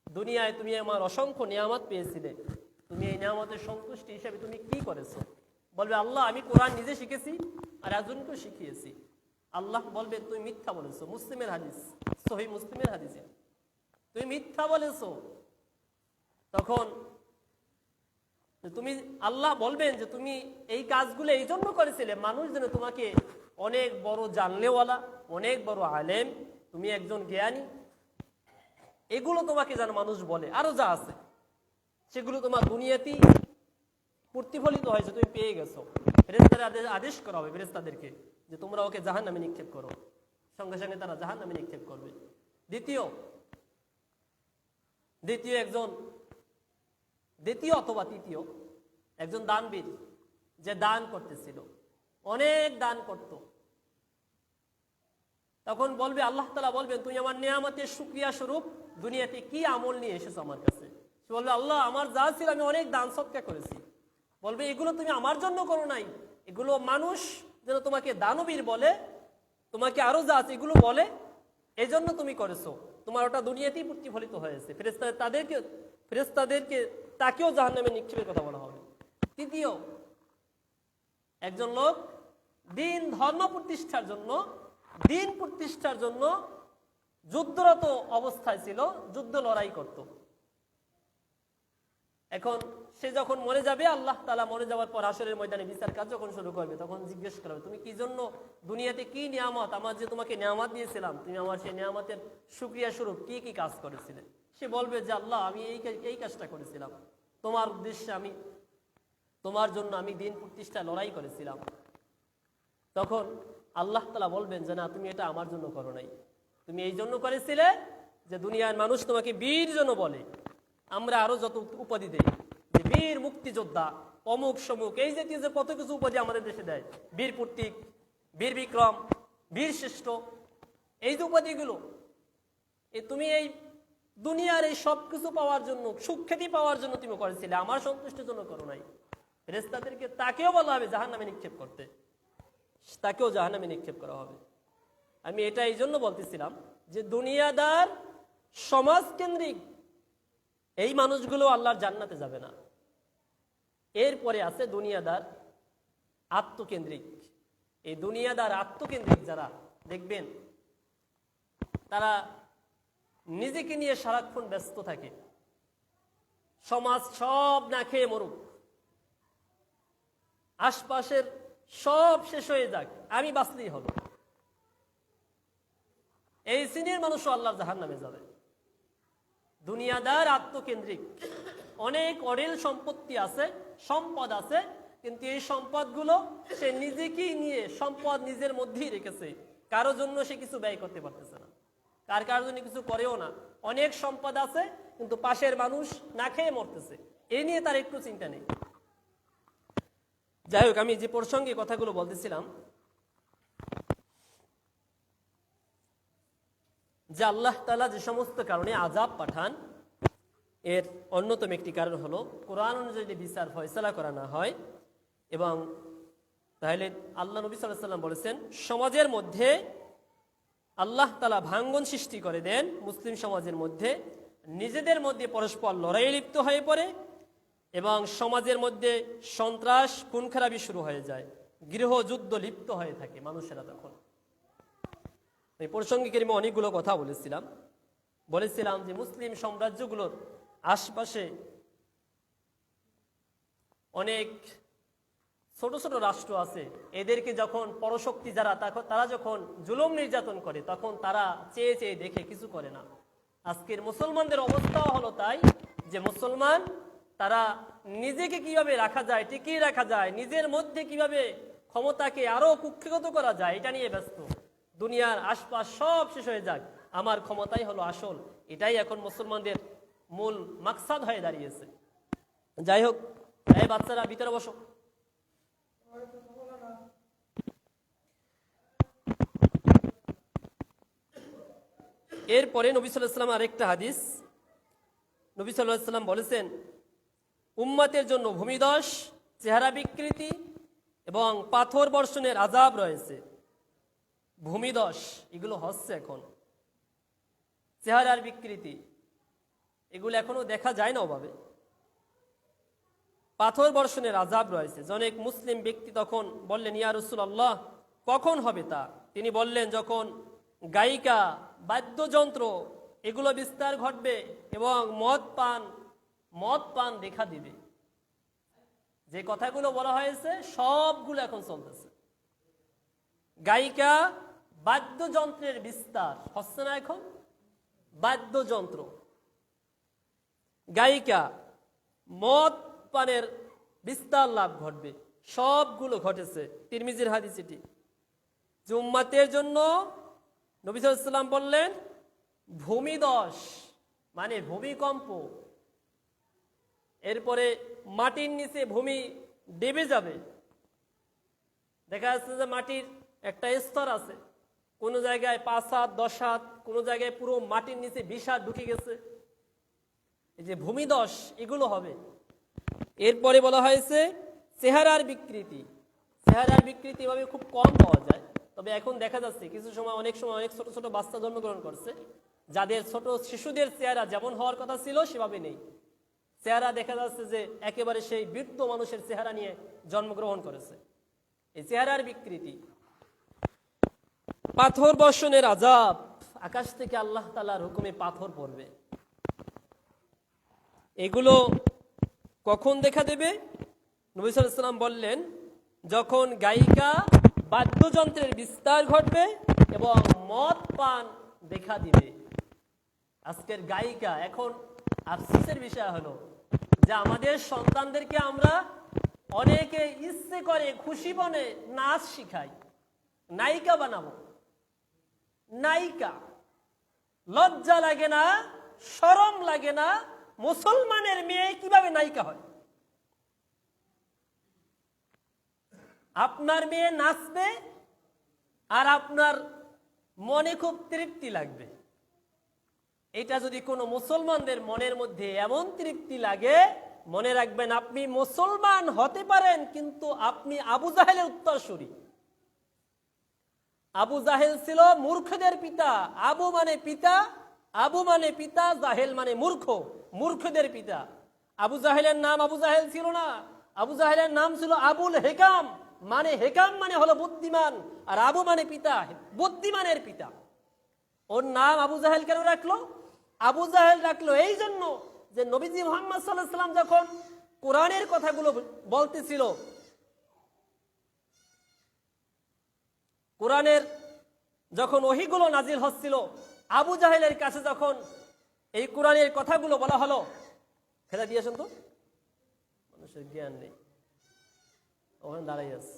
দুনিয়ায় তুমি আমার অসংখ্য নিয়ামত পেয়েছিলে, তুমি এই নিয়ামতের সন্তুষ্টি হিসেবে তুমি কি করেছো? বলবে আল্লাহ আমি কোরআন নিজে শিখেছি আর একজনকেও শিখিয়েছি। আল্লাহ বলবে তুমি মিথ্যা বলেছো। মুসলিমের হাদিস, সহিহ মুসলিমের হাদিসে, তুমি মিথ্যা বলেছো। তখন তুমি, আল্লাহ বলবেন যে তুমি এই কাজগুলো এই জন্য করেছিলে মানুষ যেন তোমাকে অনেক বড় জানলেওয়ালা, অনেক বড় আলেম, তুমি একজন জ্ঞানী, এগুলো তোমাকে যেন মানুষ বলে। আরো যা আছে সেগুলো তোমার দুনিয়াতেই প্রতিফলিত হয়েছে, তুমি পেয়ে গেছো। ফেরেশতারা আদেশ করা হবে ফেরেশতাদেরকে যে তোমরা ওকে জাহান্নামে নিক্ষেপ করো, সঙ্গে সঙ্গে তারা জাহান্নামে নিক্ষেপ করবে। দ্বিতীয় অথবা তৃতীয় একজন দানবীর, যে দান করতেছিল, অনেক দান করত, তখন বলবে আল্লাহ তাআলা বলবেন তুমি আমার নিয়ামতের শুকরিয়া স্বরূপ দুনিয়াতে কি আমল নিয়ে এসেছো আমার কাছে? সে বলবে আল্লাহ আমার যা ছিল আমি অনেক দান সদকা করেছি। বলবে এগুলো তুমি আমার জন্য করো নাই, এগুলো মানুষ যেন তোমাকে দানবীর বলে, তোমাকে আরো যা আছে এগুলো বলে, এই জন্য তুমি করেছো, তোমার ওটা দুনিয়াতেই প্রতিফলিত হয়েছে। ফেরেশতাদেরকে তাকেও জাহান্নামে নিক্ষেপের কথা বলা হবে। তৃতীয় একজন লোক দিন ধর্ম প্রতিষ্ঠার জন্য, দিন প্রতিষ্ঠার জন্য যুদ্ধরত অবস্থায় ছিল, যুদ্ধ লড়াই করত। এখন সে যখন মরে যাবে, আল্লাহ তাআলা মরে যাওয়ার পর হাসরের ময়দানে বিচার কাজ যখন শুরু করবে, তখন জিজ্ঞেস করবে তুমি কি জন্য দুনিয়াতে কি নিয়ামত, আমার যে তোমাকে নিয়ামত দিয়েছিলাম, তুমি আমার সেই নিয়ামতের শুকরিয়া স্বরূপ কি কি কাজ করেছিলে? সে বলবে যে আল্লাহ আমি এই কাজটা করেছিলাম, তোমার উদ্দেশ্যে আমি, তোমার জন্য আমি দিন প্রতিষ্ঠায় লড়াই করেছিলাম। তখন আল্লাহ তাআলা বলবেন যে না, তুমি এটা আমার জন্য করো নাই, তুমি এই জন্য করেছিলে যে দুনিয়ার মানুষ তোমাকে বীর জন্য বলে। আমরা আরো যত উপাধি দেই, যে বীর মুক্তিযোদ্ধা, অমুক সমুক, এই জাতীয় যে কত কিছু উপাধি আমাদের দেশে দেয়, বীর প্রতীক, বীর বিক্রম, বীর শ্রেষ্ঠ, এই যে উপাধিগুলো, তুমি এই দুনিয়ার এই সব কিছু পাওয়ার জন্য, সুখ্যাতি পাওয়ার জন্য তুমি করেছিলে, আমার সন্তুষ্টির জন্য করো নাই। ফেরেশতাদেরকে তাকেও বলা হবে জাহান্নামে নিক্ষেপ করতে, তাকেও জাহান্নামে নিক্ষেপ করা হবে। আমি এটা এই জন্য বলতেছিলাম যে দুনিয়াদার, সমাজকেন্দ্রিক এই মানুষগুলো আল্লাহর জান্নাতে যাবে না। এরপরে আছে দুনিয়াদার, আত্মকেন্দ্রিক। এই দুনিয়াদার আত্মকেন্দ্রিক যারা, দেখবেন তারা নিজেকে নিয়ে সারাক্ষণ ব্যস্ত থাকে। সমাজ সব না খেয়ে মরুক, আশপাশের সব শেষ হয়ে যাক, আমি বাঁচলেই হলো, এই শ্রেণীর মানুষও আল্লাহর জাহান্নামে যাবে। দুনিয়াদার, আত্মকেন্দ্রিক, অনেক অঢেল সম্পত্তি আছে, সম্পদ আছে, কিন্তু এই সম্পদগুলো সে নিজেকেই নিয়ে, সম্পদ নিজের মধ্যেই রেখেছে, কারো জন্য সে কিছু ব্যয় করতে পারতেছে না, কার জন্য কিছু করেও না। অনেক সম্পদ আছে কিন্তু পাশের মানুষ না খেয়ে মরতেছে, এই নিয়ে তার একটু চিন্তা নেই। যাই হোক, আমি যে প্রসঙ্গে কথাগুলো বলতেছিলাম, যে আল্লাহ তাআলা যে সমস্ত কারণে আযাব পাঠান, এর অন্যতম একটি কারণ হলো কোরআন অনুযায়ী বিচার ফয়সালা করা না হয়। এবং তাহলে আল্লাহ নবী সাল্লাল্লাহু আলাইহি ওয়াসাল্লাম বলেছেন, সমাজের মধ্যে আল্লাহ তাআলা ভাঙ্গন সৃষ্টি করে দেন মুসলিম সমাজের মধ্যে, নিজেদের মধ্যে পরস্পর লড়াইয়ে লিপ্ত হয়ে পড়ে এবং সমাজের মধ্যে সন্ত্রাস, খুন খারাপি শুরু হয়ে যায়, গৃহযুদ্ধ লিপ্ত হয়ে থাকে মানুষেরা। তখন এই প্রসঙ্গে কারিমে অনেকগুলো কথা বলেছিলাম যে মুসলিম সাম্রাজ্যগুলোর আশপাশে অনেক ছোট ছোট রাষ্ট্র আছে, এদেরকে যখন পরশক্তি যারা, তারা যখন জুলুম নির্যাতন করে, তখন তারা চেয়ে চেয়ে দেখে, কিছু করে না। আজকের মুসলমানদের অবস্থাও হলো তাই, যে মুসলমান তারা নিজেকে কিভাবে রাখা যায়, টিকিয়ে রাখা যায়, নিজের মধ্যে কিভাবে ক্ষমতাকে আরো কুক্ষিগত করা যায়, এটা নিয়ে ব্যস্ত। দুনিয়ার আশপাশ সব শেষ হয়ে যাক, আমার ক্ষমতাই হলো আসল, এটাই এখন মুসলমানদের মূল মাকসাদ হয়ে দাঁড়িয়েছে। যাই হোক, এই বাচ্চারা ভিতরে বসো। এরপরে নবী সাল্লাল্লাহু আলাইহি ওয়াসাল্লাম আরেকটা হাদিস, নবী সাল্লাল্লাহু আলাইহি ওয়াসাল্লাম বলেছেন, উম্মতের জন্য ভূমিধস, চেহারা বিকৃতি এবং পাথর বর্ষণের আযাব রয়েছে। ভূমিধস এগুলো হচ্ছে এখন, চেহারার বিকৃতি এগুলো এখনো দেখা যায় না ওভাবে। পাথর বর্ষণের আযাব রয়েছে। অনেক মুসলিম ব্যক্তি তখন বললেন, ইয়া রাসূলুল্লাহ, কখন হবে তা? তিনি বললেন, যখন গায়িকা, বাদ্যযন্ত্র এগুলো বিস্তার ঘটবে এবং মদ পান দেখা দিবে। যে কথাগুলো বলা হয়েছে সবগুলো এখন চলতেছে। গায়িকা, বাদ্যযন্ত্রের বিস্তার হচ্ছে না এখন, বাদ্যযন্ত্র, গায়িকা, মদ পানের বিস্তার লাভ ঘটবে, সবগুলো ঘটেছে। তিরমিজির হাদিস এটি। যে উম্মতের জন্য নবী সাল্লাল্লাহু আলাইহি ওয়াসাল্লাম বললেন ভূমিধস মানে ভূমিকম্প, এরপরে মাটির নিচে ভূমি ডেবে যাবে। দেখা যাচ্ছে যে মাটির একটা স্তর আছে, কোনো জায়গায় 5 হাত 10 হাত, কোনো জায়গায় পুরো মাটির নিচে 20 হাত ঢুকে গেছে। এই যে ভূমিধস এগুলো হবে। এরপরে বলা হয়েছে চেহারার বিকৃতি। চেহারার বিকৃতি এভাবে খুব কম পাওয়া যায়, তবে এখন দেখা যাচ্ছে কিছু সময়, অনেক সময় অনেক ছোট ছোট বাচ্চা জন্মগ্রহণ করছে, যাদের ছোট শিশুদের চেহারা যেমন হওয়ার কথা ছিল সেভাবে নেই। চেহারা দেখা যাচ্ছে যে একেবারে সেই বৃদ্ধ মানুষের চেহারা নিয়ে জন্মগ্রহণ করেছে। এই চেহারার বিকৃতি। পাথর বর্ষণের আযাব, আকাশ থেকে আল্লাহ তাআলার হুকুমে পাথর পড়বে। এগুলো কখন দেখা দেবে? নবী সাল্লাল্লাহু আলাইহি ওয়াসাল্লাম বললেন, যখন গায়িকা, বাদ্যযন্ত্রের বিস্তার ঘটবে এবং মদ পান দেখা দিবে। আজকের গায়িকা, এখন আফসোসের বিষয় হলো যে আমাদের সন্তানদেরকে আমরা অনেকে ইচ্ছে করে খুশি মনে নাচ শিখাই। নায়িকা বানাবো। নায়িকা, লজ্জা লাগে না, শরম লাগে না? মুসলমানের মেয়ে কিভাবে নায়িকা হয়? আপনার মেয়ে নাচবে আর আপনার মনে খুব তৃপ্তি লাগবে। এটা যদি কোনো মুসলমানদের মনের মধ্যে এমন তৃপ্তি লাগে, মনে রাখবেন আপনি মুসলমান হতে পারেন, কিন্তু আপনি আবু জাহেলের উত্তরসূরি। আবু জাহেল ছিল মূর্খদের পিতা। আবু মানে পিতা, আবু মানে পিতা, জাহেল মানে মূর্খ, মূর্খদের পিতা। আবু জাহেলের নাম আবু জাহেল ছিল না, আবু জাহেলের নাম ছিল আবুল হেকাম। মানে হেকাম মানে হলো বুদ্ধিমান, আর আবু মানে পিতা, বুদ্ধিমানের পিতা। ওর নাম আবু জাহেল কেন রাখলো? আবু জাহেল রাখলো এই জন্য যে নবীজি মুহাম্মদ সাল্লাল্লাহু আলাইহি ওয়াসাল্লাম যখন কোরআনের কথাগুলো বলতেছিল, কোরআনের যখন ওহীগুলো নাজিল হচ্ছিল, আবু জাহেলের কাছে যখন এই কোরআনের কথাগুলো বলা হলো, ফেলে দিয়েছেন তো, মানুষের জ্ঞান নেই, ওখানে দাঁড়াই আছে।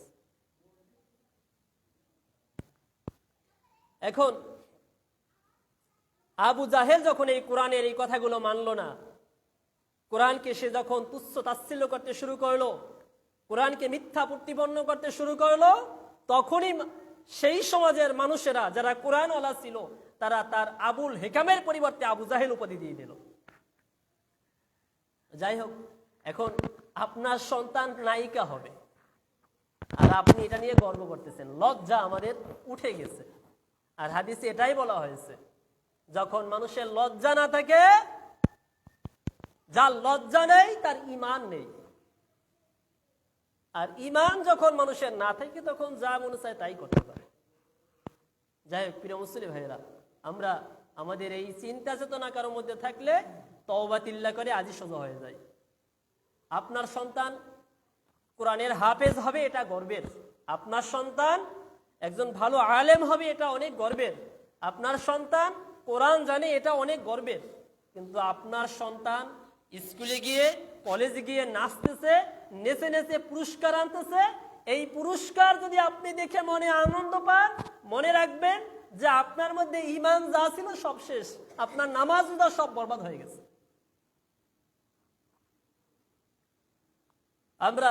এখন আবু জাহেল যখন এই কোরআনের এই কথাগুলো মানলো না, কোরআনকে সে যখন তুচ্ছ তাচ্ছিল্য করতে শুরু করলো, কোরআনকে মিথ্যা প্রতিপন্ন করতে শুরু করলো, তখনই সেই সমাজের মানুষেরা যারা কোরআনওয়ালা ছিল, তারা তার আবুল হেকামের পরিবর্তে আবু জাহেল উপাধি দিয়ে দিল। যাই হোক, এখন আপনার সন্তান নায়িকা হবে আর আপনি এটা নিয়ে গর্ব করতেছেন। লজ্জা আমাদের উঠে গেছে। আর হাদিসে এটাই বলা হয়েছে, যখন মানুষের লজ্জা না থাকে, যার লজ্জা নেই তার ঈমান নেই। আর ঈমান যখন মানুষের না থাকে, তখন যা মনে চায় তাই করতে পারে। যাই হোক প্রিয় মুসলিম ভাইরা, আমরা আমাদের এই চিন্তা চেতনা কারোর মধ্যে থাকলে তওবা তিল্লা করে আজই সোজা হয়ে যায়। আপনার সন্তান কোরআনের হাফেজ হবে, এটা গর্বের। আপনার সন্তান একজন ভালো আলেম হবে, এটা অনেক গর্বের। আপনার সন্তান কোরআন জানে, এটা অনেক গর্বের। কিন্তু আপনার সন্তান স্কুলে গিয়ে, কলেজে গিয়ে নাচতেছে, নেচে নেচে পুরস্কার আনতেছে, এই পুরস্কার যদি আপনি দেখে মনে আনন্দ পান, মনে রাখবেন যে আপনার মধ্যে ঈমান যা ছিল সব শেষ, আপনার নামাজ রোজা সব বরবাদ হয়ে গেছে। আমরা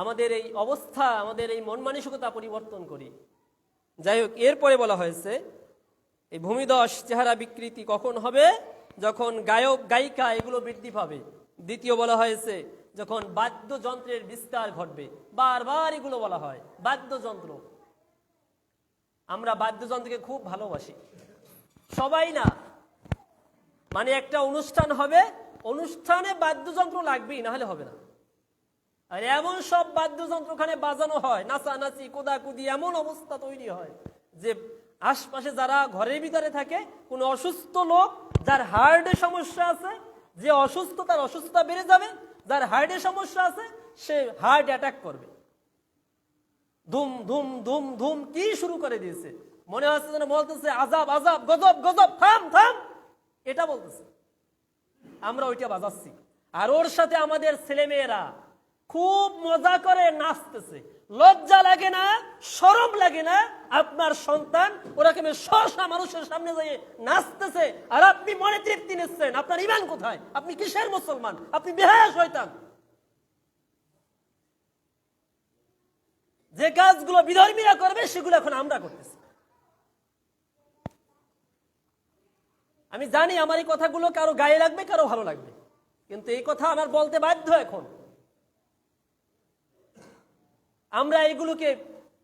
আমাদের এই অবস্থা, আমাদের এই মন মানসিকতা পরিবর্তন করি। যাই হোক, এরপরে বলা হয়েছে এই ভূমিধস চেহারা বিকৃতি কখন হবে? যখন গায়ক গায়িকা এগুলো বৃদ্ধি পাবে। দ্বিতীয় বলা হয়েছে যখন বাদ্যযন্ত্রের বিস্তার ঘটবে। বারবার এগুলো বলা হয়, বাদ্যযন্ত্র। আমরা বাদ্যযন্ত্রকে খুব ভালোবাসি, সবাই না। মানে একটা অনুষ্ঠান হবে, অনুষ্ঠানে বাদ্যযন্ত্র লাগবেই, না হলে হবে না। আর এমন সব বাদ্যযন্ত্র ওখানে বাজানো হয়, নাচানাচি, কোদাকুদি, এমন অবস্থা তৈরি হয় যে আশপাশে যারা ঘরের ভিতরে থাকে, কোনো অসুস্থ লোক যার হার্টে সমস্যা আছে, যে অসুস্থ তার অসুস্থতা বেড়ে যাবে, যার হার্টে সমস্যা আছে সে হার্ট অ্যাটাক করবে। ধুম ধুম ধুম ধুম কি শুরু করে দিয়েছে, মনে হচ্ছে যেন বলতেছে আজাব আজাব, গজব গজব, থাম থাম, এটা বলতেছে। আমরা ওইটা বাজাচ্ছি, আর ওর সাথে আমাদের ছেলেমেয়েরা খুব মজা করে নাচতেছে। লজ্জা লাগে না, শরম লাগে না? আপনার সন্তান ওরকম সহসা মানুষের সামনে যেয়ে নাচতেছে, আর আপনি মনে তৃপ্তি নিচ্ছেন। আপনার ঈমান কোথায়? আপনি কিসের মুসলমান? আপনি বেহায়া শয়তান। যে কাজগুলো বিধর্মীরা করবে সেগুলো এখন আমরা করতেছি। আমি জানি আমার এই কথাগুলো কারো গায়ে লাগবে, কারো ভালো লাগবে, কিন্তু এই কথা আমার বলতে বাধ্য। এখন আমরা এগুলোকে,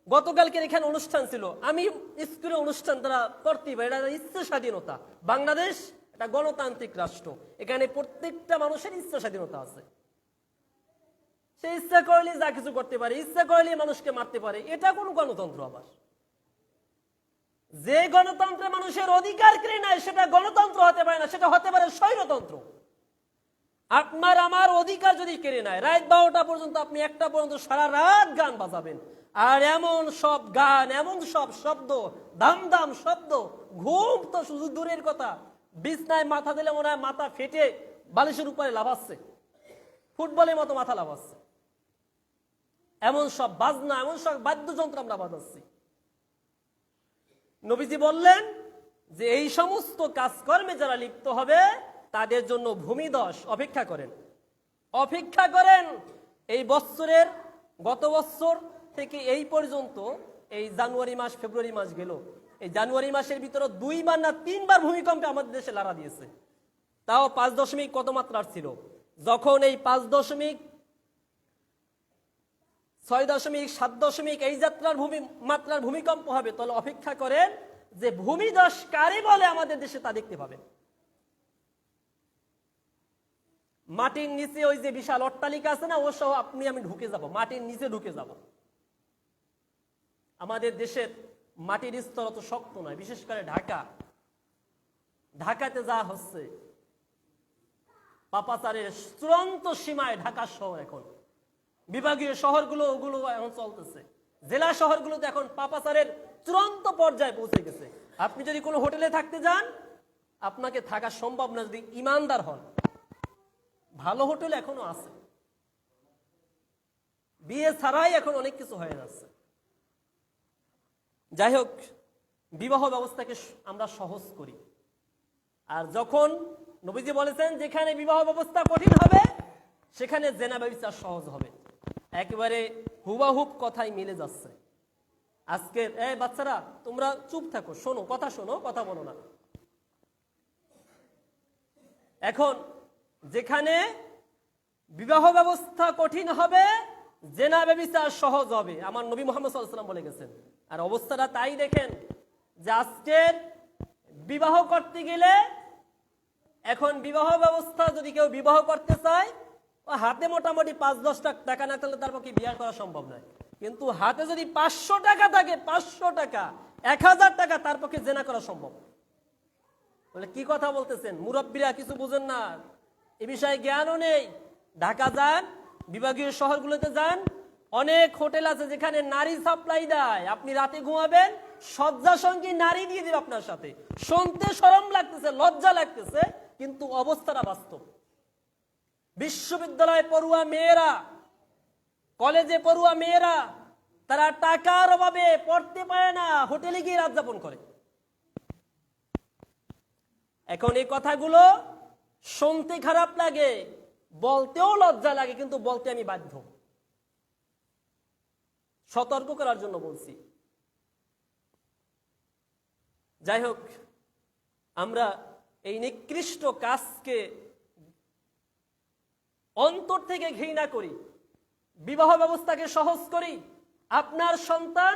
গতকালকে এখানে অনুষ্ঠান ছিল, আমি স্কুলে অনুষ্ঠান তারা করতেই পারে, এটা ইচ্ছা স্বাধীনতা। বাংলাদেশ একটা গণতান্ত্রিক রাষ্ট্র, এখানে প্রত্যেকটা মানুষের ইচ্ছা স্বাধীনতা আছে। সে ইচ্ছা করলে যা কিছু করতে পারে, ইচ্ছা করলে মানুষকে মারতে পারে। এটা কোন গণতন্ত্র? আবার যে গণতন্ত্রে মানুষের অধিকার কেড়ে নেয় সেটা গণতন্ত্র হতে পারে না, সেটা হতে পারে স্বৈরতন্ত্র। আপনার আমার অধিকার যদি কেড়ে নেয়, রাত 12টা পর্যন্ত, আপনি 1টা পর্যন্ত সারা রাত গান বাজাবেন, আর এমন সব গান, এমন সব শব্দ, দাম দাম শব্দ, ঘুম তো শুধু দূরের কথা, বিছনায় মাথা দিলে মনে হয় মাথা ফেটে বালিশের উপরে লাফাচ্ছে, ফুটবলের মতো মাথা লাফাচ্ছে। এমন সব বাজনা, এমন সব বাদ্যযন্ত্র আমরা বাজাচ্ছি। নবীজি বললেন যে এই সমস্ত কাজকর্মে যারা লিপ্ত হবে তাদের জন্য ভূমিধস অপেক্ষা করেন। এই বছরের গত বছর থেকে এই পর্যন্ত এই জানুয়ারি মাস ফেব্রুয়ারি মাস গেল, এই জানুয়ারি মাসের ভিতরে 2 বার না 3 বার ভূমিকম্পে আমাদের দেশে লাড়া দিয়েছে। তাও 5 দশমিক কত মাত্রার ছিল। যখন এই 5 দশমিক 6 দশমিক 7 দশমিক এই মাত্রার ভূমিকম্প হবে, তাহলে অপেক্ষা করেন যে ভূমিধস কারে বলে আমাদের দেশে তা দেখতে পাবেন। মাটির নিচে ওই যে বিশাল অট্টালিকা আছে না, ও সহ আপনি আমি ঢুকে যাব, মাটির নিচে ঢুকে যাব। আমাদের দেশের মাটির স্তর অত শক্ত নয়, বিশেষ করে ঢাকাতে যা হচ্ছে, পাপাচারের চূড়ান্ত সীমায় ঢাকা শহর। এখন বিভাগীয় শহরগুলো ওগুলো এখন চলতেছে, জেলা শহরগুলোতে এখন পাপাচারের চূড়ান্ত পর্যায়ে পৌঁছে গেছে। আপনি যদি কোনো হোটেলে থাকতে যান, আপনাকে থাকা সম্ভব না যদি ইমানদার হন। ভালো হোটেল এখনো আছে, বিয়ে ছাড়াই এখন অনেক কিছু হয়ে যাচ্ছে। যাই হোক, বিবাহ ব্যবস্থাকে আমরা সহজ করি। আর যখন নবীজি বলেছেন যেখানে বিবাহ ব্যবস্থা কঠিন হবে সেখানে জেনা ব্যভিচার সহজ হবে, একেবারে হুবাহুব কথাই মিলে যাচ্ছে। আজকে এই বাচ্চারা তোমরা চুপ থাকো, শোনো, কথা বলো না। এখন যেখানে বিবাহ ব্যবস্থা কঠিন হবে জেনা ব্যভিচার সহজ হবে, আমার নবী মুহাম্মদ সাল্লাল্লাহু আলাইহি ওয়াসাল্লাম বলে গেছেন। আর অবস্থাটা তাই দেখেন যে আজকের বিবাহ করতে গেলে, এখন বিবাহ ব্যবস্থা যদি কেউ বিবাহ করতে চায়, ও হাতে মোটামুটি 5-10 টাকা না থাকলে তার পক্ষে বিয়ে করা সম্ভব নয়। কিন্তু হাতে যদি 500 টাকা থাকে, 500 টাকা 1000 টাকা, তার পক্ষে জেনা করা সম্ভব। বলে কি কথা বলতেছেন, মুরব্বীরা কিছু বুঝেন না, এ বিষয়ে জ্ঞানও নেই। ঢাকা যান, বিভাগীয় শহরগুলোতে যান, অনেক হোটেল আছে যেখানে নারী সাপ্লাই দেয়। আপনি রাতে ঘুমাবেন, শয্যা সঙ্গী নারী দিয়ে দেবে আপনার সাথে। শুনতে শরম লাগতেছে, লজ্জা লাগতেছে, কিন্তু অবস্থাটা বাস্তব। বিশ্ববিদ্যালয়ে পড়ুয়া মেয়েরা, কলেজে পড়ুয়া মেয়েরা, তারা টাকার অভাবে পড়তে পারে না, হোটেলে গিয়ে রাত যাপন করে। এখন এই কথাগুলো শুনতে খারাপ লাগে, বলতেও লজ্জা লাগে, কিন্তু বলতে আমি বাধ্য। সতর্ক করার জন্য বলছি। যাই হোক, আমরা এই নিকৃষ্ট কাজকে অন্তর থেকে ঘৃণা করি, বিবাহ ব্যবস্থাকে সহজ করি। আপনার সন্তান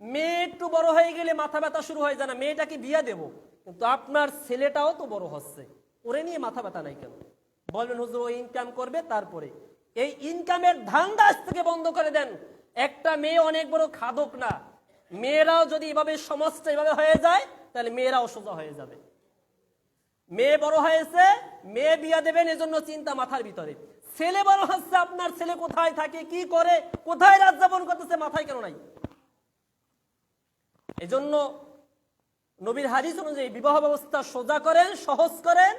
মেয়ে একটু বড় হয়ে গেলে মাথা ব্যথা শুরু হয়ে যায় না, মেয়েটাকে বিয়ে দেব, কিন্তু আপনার ছেলেটাও তো বড় হচ্ছে, ওরে নিয়ে মাথা ব্যথা নাই কেন? বলবেন হুজুর ও ইনকাম করবে, তারপরে এই ইনকামের ধান্দা আজ থেকে বন্ধ করে দেন। একটা মেয়ে অনেক বড় খাদক না, মেয়েরাও যদি এভাবে সমাজটা এভাবে হয়ে যায় তাহলে মেয়েরাও সোজা হয়ে যাবে। মেয়ে বড় হয়েছে, মেয়ে বিয়া দেবেন এজন্য চিন্তা মাথার ভিতরে। ছেলে বড় হচ্ছে, আপনার ছেলে কোথায় থাকে, কি করে, কোথায় রাত যাপন করতেছে, মাথায় কেন নাই? এজন্য নবীর হাদিস অনুযায়ী বিবাহ ব্যবস্থা সোজা করেন, সহজ করেন,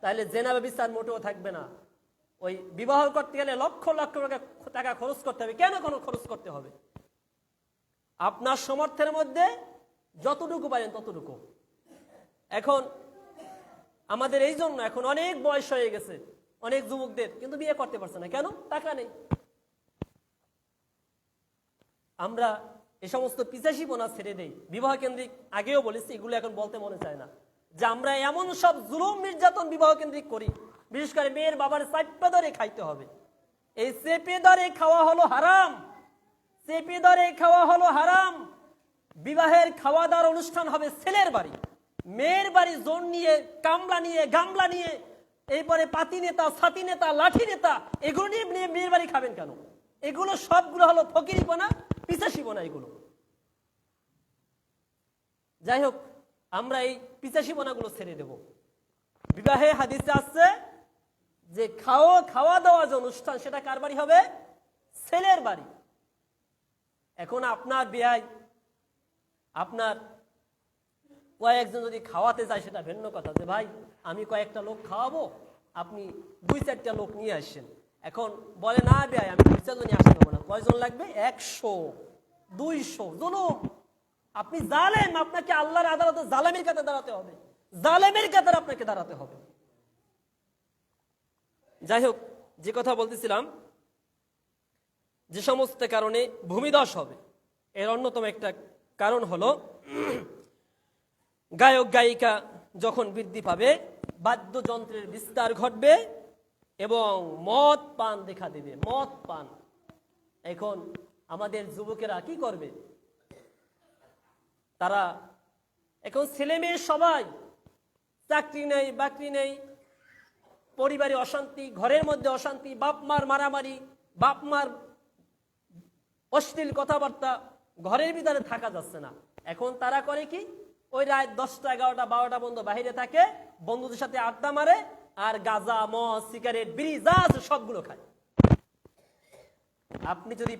তাহলে জেনা ব্যভিচার মোটেও থাকবে না। ওই বিবাহ করতে গেলে লক্ষ লক্ষ টাকা খরচ করতে হবে। কেন খরচ করতে হবে? আপনার সামর্থ্যের মধ্যে যতটুকু পারেন ততটুকু। এখন আমাদের এই জন্য এখন অনেক বয়স হয়ে গেছে অনেক যুবকদের, কিন্তু বিয়ে করতে পারছে না। কেন? টাকা নেই। আমরা এই সমস্ত পিছাসিপনা ছেড়ে দেই। বিবাহ কেন্দ্রিক আগেও বলেছি, এগুলো এখন বলতে মনে চায় না, যে আমরা এমন সব জুলুম নির্যাতন বিবাহ কেন্দ্রিক করি। বিশেষ করে মেয়ের বাবার চাপা ধরে খাইতে হবে। এই চেপে ধরে খাওয়া হলো হারাম, চেপে ধরে খাওয়া হলো হারাম। বিবাহের খাওয়া দাওয়ার অনুষ্ঠান হবে ছেলের বাড়ি, মেয়ের বাড়ি জোন নিয়ে, কামলা নিয়ে, গামলা নিয়ে, এরপরে পাতি নেতা, ছাতি নেতা, লাঠি নেতা, এগুলো নিয়ে মেয়ের বাড়ি খাবেন কেন? এগুলো সবগুলো হলো ফকিরিপনা, পিছাসিপনা এগুলো। যাই হোক, আমরা এই পিছাসিপনাগুলো ছেড়ে দেব। বিবাহে হাদিসে আসছে যে খাওয়া দাওয়া যে অনুষ্ঠান, সেটা কার বাড়ি হবে? ছেলের বাড়ি। এখন আপনার বিয়ায় আপনার কয়েকজন যদি খাওয়াতে যায় সেটা ভিন্ন কথা, যে ভাই আমি কয়েকটা লোক খাওয়াবো, আপনি 2-4টা লোক নিয়ে আসছেন। এখন বলে না বিয়ায় আমি 2-4 জনই আসতে পারবো না। কয়জন লাগবে? 100, 200 জুলুম। আপনি জালেম, আপনাকে আল্লাহর আদালতে জালেমের কাছে দাঁড়াতে হবে, জালেমের কাতারে আপনাকে দাঁড়াতে হবে। যাই হোক, যে কথা বলতেছিলাম, যে সমস্ত কারণে ভূমিধস হবে, এর অন্যতম একটা কারণ হলো গায়ক গায়িকা যখন বৃদ্ধি পাবে, বাদ্যযন্ত্রের বিস্তার ঘটবে এবং মদ পান দেখা দেবে। মদ পান, এখন আমাদের যুবকেরা কি করবে? তারা এখন ছেলে মেয়ে সবাই, চাকরি নেই, বাকরি নেই, পরিবারে অশান্তি, ঘরের মধ্যে অশান্তি, বাপ মার মারামারি, বাপ মার অশ্লীল কথাবার্তা, ঘরের ভিতরে থাকা যাচ্ছে না। এখন তারা করে কি? ওই রাত 10টা 11টা 12টা পর্যন্ত বাহিরে থাকে, বন্ধুদের সাথে আড্ডা মারে, আর গাঁজা, মদ, সিগারেট, বিড়ি যা আছে সবগুলো খায়। আপনি যদি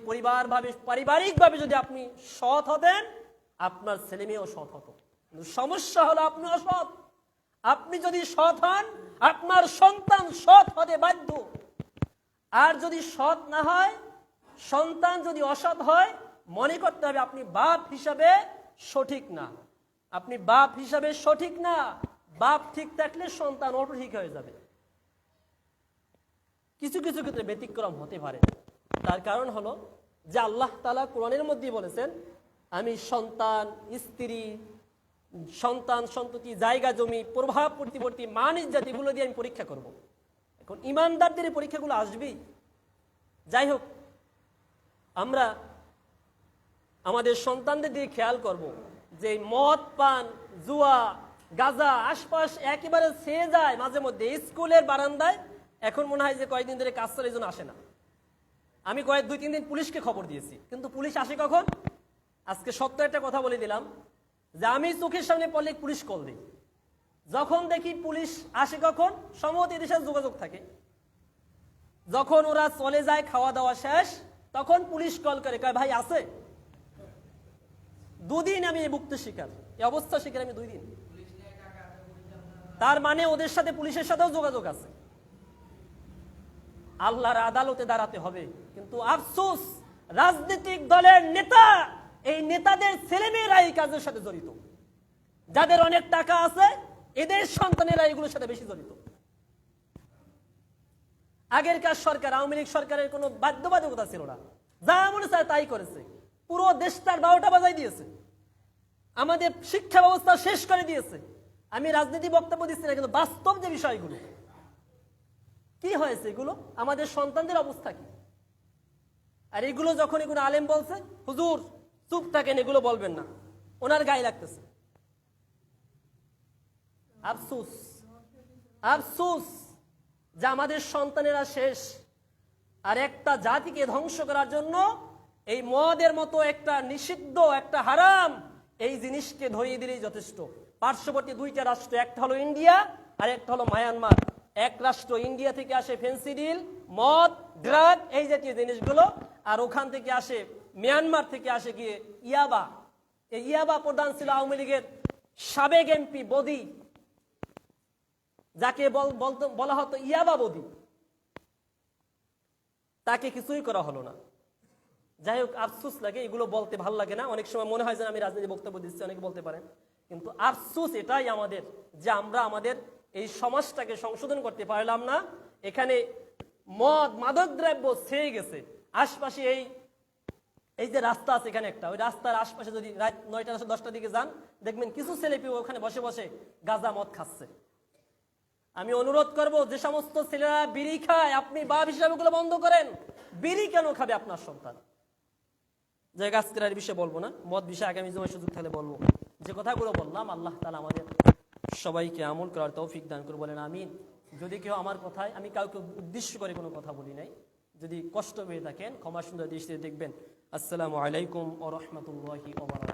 পারিবারিক ভাবে যদি আপনি সৎ হতেন, আপনার ছেলে মেয়েও সৎ হতো। কিন্তু সমস্যা হলো আপনি অসৎ। আপনি যদি সৎ হন, আপনার সন্তান সৎ হতে বাধ্য। আর যদি সৎ না হয়, সন্তান যদি অসৎ হয়, মনে করতে হবে আপনি বাপ হিসাবে সঠিক না। আপনি বাপ হিসাবে সঠিক না। বাপ ঠিক থাকলে সন্তান অটো ঠিক হয়ে যাবে। কিছু কিছু ক্ষেত্রে ব্যতিক্রম হতে পারে। তার কারণ হলো যে আল্লাহ তাআলা কোরআনের মধ্যে বলেছেন, আমি সন্তান, স্ত্রী, সন্তান সন্ততি, জায়গা জমি, প্রভাব প্রতিপত্তি, মান ইজ্জত এগুলো দিয়ে আমি পরীক্ষা করব। এখন ইমানদারদের এই পরীক্ষাগুলো আসবেই। যাই হোক, আমরা আমাদের সন্তানদের দিকে খেয়াল করব যে মদ পান, জুয়া, গাঁজা আশপাশ একেবারে ছেয়ে যায় মাঝে মধ্যে। স্কুলের বারান্দায় এখন মনে হয় যে কয়েকদিন ধরে কাজ চলে, এই জন্য আসে না। আমি 2-3 দিন পুলিশকে খবর দিয়েছি, কিন্তু পুলিশ আসে কখন? আজকে সত্য একটা কথা বলে দিলাম যে আমি চোখের সামনে পড়লে পুলিশ কল দিই। যখন দেখি পুলিশ আসে কখন, সম্ভবত এদের সাথে যোগাযোগ থাকে। যখন ওরা চলে যায়, খাওয়া দাওয়া শেষ, তখন পুলিশ কল করে, কয় ভাই আছে? 2 দিন আমি এই ভুক্ত শিকার, এই অবস্থা শিকার আমি 2 দিন। তার মানে ওদের সাথে পুলিশের সাথেও যোগাযোগ আছে। আল্লাহর আদালতে দাঁড়াতে হবে। কিন্তু আফসোস, রাজনৈতিক দলের নেতা, এই নেতাদের ছেলেমেয়েরা এই কাজের সাথে জড়িত। যাদের অনেক টাকা আছে, এদের সন্তানেরা এগুলোর সাথে বেশি জড়িত। আগেরকার সরকার, আওয়ামী লীগ সরকারের কোনো বাধ্যবাধকতা ছিল না, যা মনে চায় তাই করেছে। পুরো দেশটার 12টা বাজাই দিয়েছে, আমাদের শিক্ষা ব্যবস্থা শেষ করে দিয়েছে। আমি রাজনীতি বক্তব্য দিচ্ছি না, কিন্তু বাস্তব যে বিষয়গুলো কি হয়েছে, এগুলো আমাদের সন্তানদের অবস্থা কি? আর এগুলো যখন এগুলো আলেম বলছে, হুজুর চুপ থাকেন, এগুলো বলবেন না, ওনার গায়ে লাগতেছে। আফসোস, আফসোস যে আমাদের সন্তানেরা শেষ। আর একটা জাতিকে ধ্বংস করার জন্য এই মদের মতো একটা নিষিদ্ধ, একটা হারাম, এই জিনিসকে ধরিয়ে দিলেই যথেষ্ট। পার্শ্ববর্তী 2টা রাষ্ট্র, একটা হলো ইন্ডিয়া আর একটা হলো মায়ানমার। এক রাষ্ট্র ইন্ডিয়া থেকে আসে ফেন্সিডিল, মদ, ড্রাগ, এই জাতীয় জিনিসগুলো, আর ওখান থেকে আসে, মিয়ানমার থেকে আসে গিয়ে ইয়াবা। এই ইয়াবা প্রধান ছিল আওয়ামী লীগের সাবেক এমপি বদি, যাকে বলা হতো ইয়াবা বদি। তাকে কিছুই করা হলো না। যাই হোক, আফসোস লাগে, এগুলো বলতে ভালো লাগে না। অনেক সময় মনে হয় যে আমি রাজনীতি বক্তব্য দিচ্ছি, অনেকে বলতে পারেন, কিন্তু আফসোস এটাই আমাদের যে আমরা আমাদের এই সমাজটাকে সংশোধন করতে পারলাম না। এখানে মদ, মাদক দ্রব্য ছেয়ে গেছে। আশপাশে এই যে রাস্তা আছে এখানে একটা, ওই রাস্তার আশপাশে যদি রাত 9টা 10টার দিকে যান, দেখবেন কিছু ছেলে পেয়ে ওখানে বসে বসে গাঁজা মদ খাচ্ছে। আমি অনুরোধ করব, যে সমস্ত ছেলেরা বিড়ি খায়, আপনি বাপ হিসাবে ওগুলো বন্ধ করেন। বিড়ি কেন খাবে আপনার সন্তান? যে আজকের আর বিষয়ে বলবো না, মদ বিষয়ে আগামী সময় সুযোগ থাকলে বলবো। যে কথাগুলো বললাম, আল্লাহ তাআলা আমাদের সবাইকে আমল করার তৌফিক দান করে, বলেন আমিন। যদি কেউ আমার কথায়, আমি কাউকে উদ্দেশ্য করে কোনো কথা বলি নাই, যদি কষ্ট পেয়ে থাকেন ক্ষমা সুন্দর দৃষ্টিতে দেখবেন। আসসালামু আলাইকুম ওয়া রাহমাতুল্লাহি ওয়া বারাকাতুহু।